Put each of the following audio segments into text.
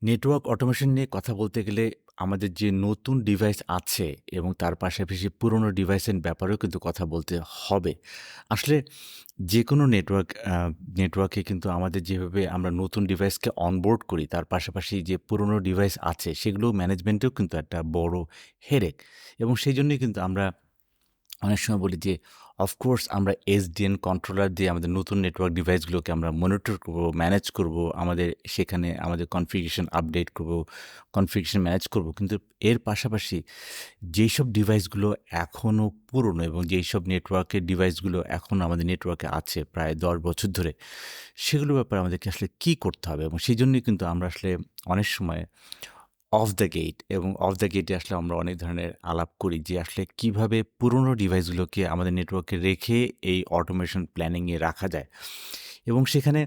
Network automation নিয়ে কথা বলতে গেলে আমাদের যে নতুন ডিভাইস আছে এবং তার পাশাপাশি পুরনো ডিভাইসের ব্যাপারেও কিন্তু কথা বলতে হবে। আসলে যেকোনো নেটওয়ার্কে কিন্তু আমাদের যেভাবে আমরা নতুন ডিভাইসকে অনবোর্ড করি, তার পাশাপাশি যে পুরনো ডিভাইস আছে সেগুলো ম্যানেজমেন্টেও কিন্তু একটা বড় হেডেক এবং সেইজন্যই কিন্তু আমরা অনেক সময় বলি যে অফকোর্স আমরা এসডিএন কন্ট্রোলার দিয়ে আমাদের নতুন নেটওয়ার্ক ডিভাইসগুলোকে আমরা মনিটর করব, ম্যানেজ করব, সেখানে আমাদের কনফিগারেশন আপডেট করব, কনফিগারেশন ম্যানেজ করব। কিন্তু এর পাশাপাশি যেইসব ডিভাইসগুলো এখনও পুরনো এবং যেইসব নেটওয়ার্কের ডিভাইসগুলো এখন আমাদের নেটওয়ার্কে আছে প্রায় ১০ বছর ধরে, সেগুলোর ব্যাপারে আমাদেরকে আসলে কী করতে হবে এবং সেইজন্যই কিন্তু আমরা আসলে অনেক সময় অফ দ্য গেট এবং অফ দ্য গেটে আসলে আমরা অনেক ধরনের আলাপ করি যে আসলে কিভাবে পুরনো ডিভাইসগুলোকে আমাদের নেটওয়ার্কে রেখে এই অটোমেশন প্ল্যানিংয়ে রাখা যায় এবং সেখানে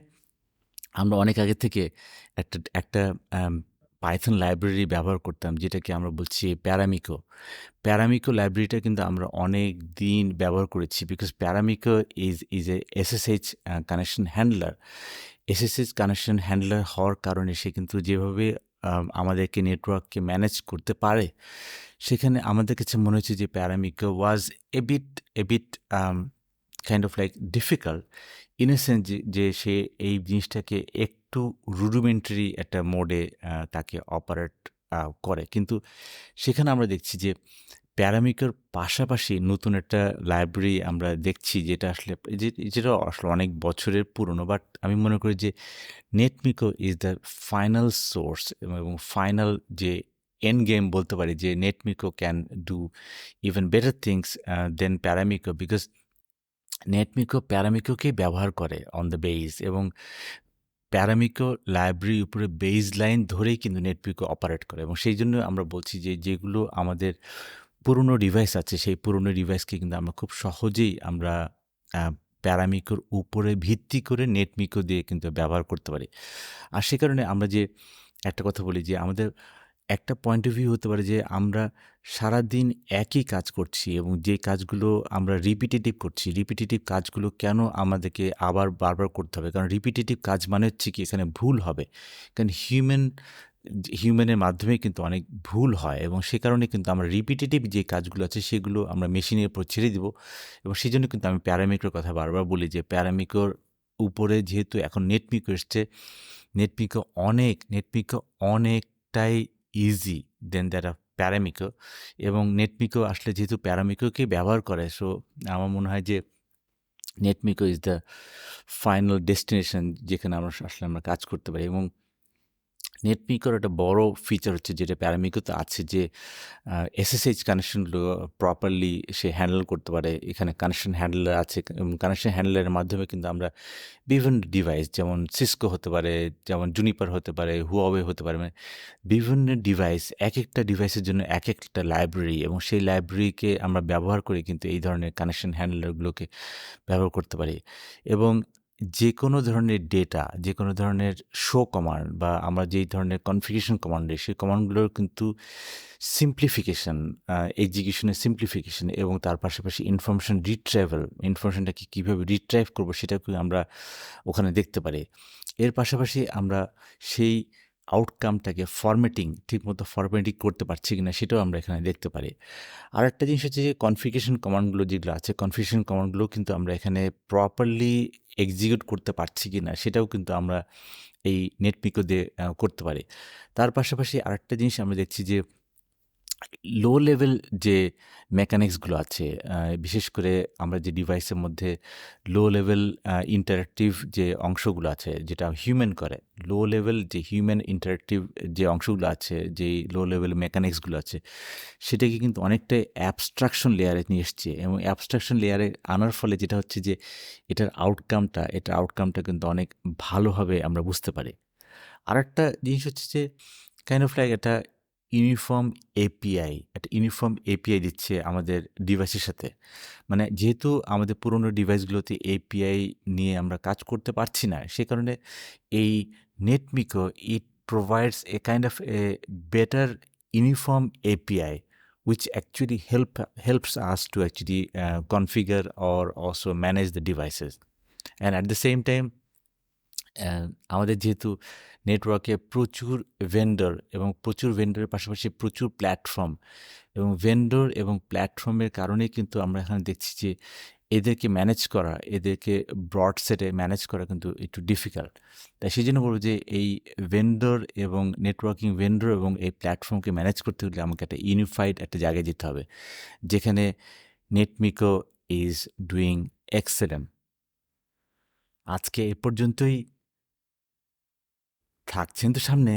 আমরা অনেক আগে থেকে একটা পাইথন লাইব্রেরি ব্যবহার করতাম যেটাকে আমরা বলছি প্যারামিকো। প্যারামিকো লাইব্রেরিটা কিন্তু আমরা অনেক দিন ব্যবহার করেছি because Paramiko is a SSH connection handler. SSH connection handler হওয়ার কারণে সে কিন্তু যেভাবে আমাদেরকে নেটওয়ার্ককে ম্যানেজ করতে পারে, সেখানে আমাদের কাছে মনে হচ্ছে যে Paramiko was a bit kind of like difficult in a sense যে সে এই জিনিসটাকে একটু রুডিমেন্টারি একটা মোডে তাকে অপারেট করে। কিন্তু সেখানে আমরা দেখছি যে প্যারামিকার পাশাপাশি নতুন একটা লাইব্রেরি আমরা দেখছি যেটা আসলে অনেক বছরের পুরনো। বাট আমি মনে করি যে Netmiko is the final source এবং ফাইনাল যে এন্ড গেম বলতে পারি যে Netmiko can do even better things than Paramiko because Netmiko প্যারামিকোকেই ব্যবহার করে অন দ্য বেইস এবং প্যারামিকো লাইব্রেরির উপরে বেইজ লাইন ধরেই কিন্তু নেটমিকো অপারেট করে এবং সেই জন্য আমরা বলছি যে যেগুলো আমাদের পুরনো ডিভাইস আছে সেই পুরনো ডিভাইসকে কিন্তু আমরা খুব সহজেই আমরা প্যারামিকোর উপরে ভিত্তি করে নেটমিকো দিয়ে কিন্তু ব্যবহার করতে পারি। আর সে কারণে আমরা যে একটা কথা বলি যে আমাদের একটা পয়েন্ট অফ ভিউ হতে পারে যে আমরা সারাদিন একই কাজ করছি এবং যে কাজগুলো আমরা রিপিটেটিভ কাজগুলো কেন আমাদেরকে আবার বারবার করতে হবে? কারণ রিপিটেটিভ কাজ মানে হচ্ছে কি এখানে ভুল হবে। কারণ হিউম্যানের মাধ্যমেই কিন্তু অনেক ভুল হয় এবং সে কারণে কিন্তু আমরা রিপিটেটিভ যে কাজগুলো আছে সেগুলো আমরা মেশিনের উপর ছেড়ে দিব এবং সেজন্য কিন্তু আমি প্যারামিকোর কথা বারবার বলি যে প্যারামিকোর উপরে যেহেতু এখন নেটমিকো অনেকটাই ইজি দেন দ্যাট অফ প্যারামিকো এবং নেটমিকো আসলে যেহেতু প্যারামিকোকে ব্যবহার করে সো আমার মনে হয় যে Netmiko is the final destination যেখানে আমরা কাজ করতে পারি এবং নেটমিকোর একটা বড় ফিচার হচ্ছে যেটা প্যারামিকোতে আছে যে এসএসএইচ কানেকশনগুলো প্রপারলি সে হ্যান্ডেল করতে পারে। এখানে কানেকশন হ্যান্ডলার আছে এবং কানেকশন হ্যান্ডলারের মাধ্যমে কিন্তু আমরা বিভিন্ন ডিভাইস যেমন সিসকো হতে পারে, যেমন জুনিপার হতে পারে, হুয়াওয়ে হতে পারে। মানে বিভিন্ন ডিভাইস একেকটা ডিভাইসের জন্য একেকটা লাইব্রেরি এবং সেই লাইব্রেরিকে আমরা ব্যবহার করে কিন্তু এই ধরনের কানেকশন হ্যান্ডলারগুলোকে ব্যবহার করতে পারি এবং যেকোনো ধরনের ডেটা, যেকোনো ধরনের শো কমান্ড বা আমরা যেই ধরনের কনফিগারেশন কমান্ড দিই, সেই কমান্ডগুলোর কিন্তু সিম্প্লিফিকেশন, এক্সিকিউশনের সিম্প্লিফিকেশন এবং তার পাশাপাশি ইনফরমেশনটাকে কীভাবে রিট্রাইভ করবো সেটাকে আমরা ওখানে দেখতে পারি। এর পাশাপাশি আমরা সেই আউটকামটাকে ঠিকমতো ফরম্যাটিং করতে পারছি কিনা সেটাও আমরা এখানে দেখতে পারি। আরেকটা জিনিস হচ্ছে যে কনফিগারেশন কমান্ডগুলো যেগুলো আছে, কনফিগারেশন কমান্ডগুলো কিন্তু আমরা এখানে প্রপারলি এক্সিকিউট করতে পারছি কিনা সেটাও কিন্তু আমরা এই নেটমিকো দিয়ে করতে পারি। তার পাশাপাশি আরেকটা জিনিস আমরা দেখছি যে লো লেভেল যে মেকানিক্সগুলো আছে, বিশেষ করে আমরা যে ডিভাইসের মধ্যে লো লেভেল ইন্টারেক্টিভ যে অংশগুলো আছে যেটা হিউম্যান করে, লো লেভেল যে হিউম্যান ইন্টারেক্টিভ যে অংশগুলো আছে, যেই লো লেভেল মেকানিক্সগুলো আছে, সেটাকে কিন্তু অনেকটাই অ্যাবস্ট্রাকশন লেয়ারে নিয়ে এসছে এবং অ্যাবস্ট্রাকশন লেয়ারে আনার ফলে যেটা হচ্ছে যে এটার আউটকামটা কিন্তু অনেক ভালোভাবে আমরা বুঝতে পারি। আরেকটা জিনিস হচ্ছে যে কাইন্ড অফ লাইক একটা ইউনিফর্ম এপিআই দিচ্ছে আমাদের ডিভাইসের সাথে। মানে যেহেতু আমাদের পুরনো ডিভাইসগুলোতে এপিআই নিয়ে আমরা কাজ করতে পারছি না, সে কারণে এই Netmiko provides a kind of a better uniform API which actually helps us to actually configure or also manage the devices and at the same time আমাদের যেহেতু নেটওয়ার্কে প্রচুর ভেন্ডর এবং প্রচুর ভেন্ডরের পাশাপাশি প্রচুর প্ল্যাটফর্ম এবং ভেন্ডর এবং প্ল্যাটফর্মের কারণেই কিন্তু আমরা এখানে দেখছি যে এদেরকে ম্যানেজ করা, এদেরকে ব্রড সেটে ম্যানেজ করা কিন্তু একটু ডিফিকাল্ট। তাই সেজন্য বলব যে এই ভেন্ডর এবং নেটওয়ার্কিং ভেন্ডর এবং এই প্ল্যাটফর্মকে ম্যানেজ করতে হলে আমাকে একটা ইউনিফাইড একটা জায়গায় যেতে হবে, যেখানে নেটমিকো ইজ ডুইং এক্সেলেন্ট। আজকে এ পর্যন্তই। থাকছেন তো সামনে।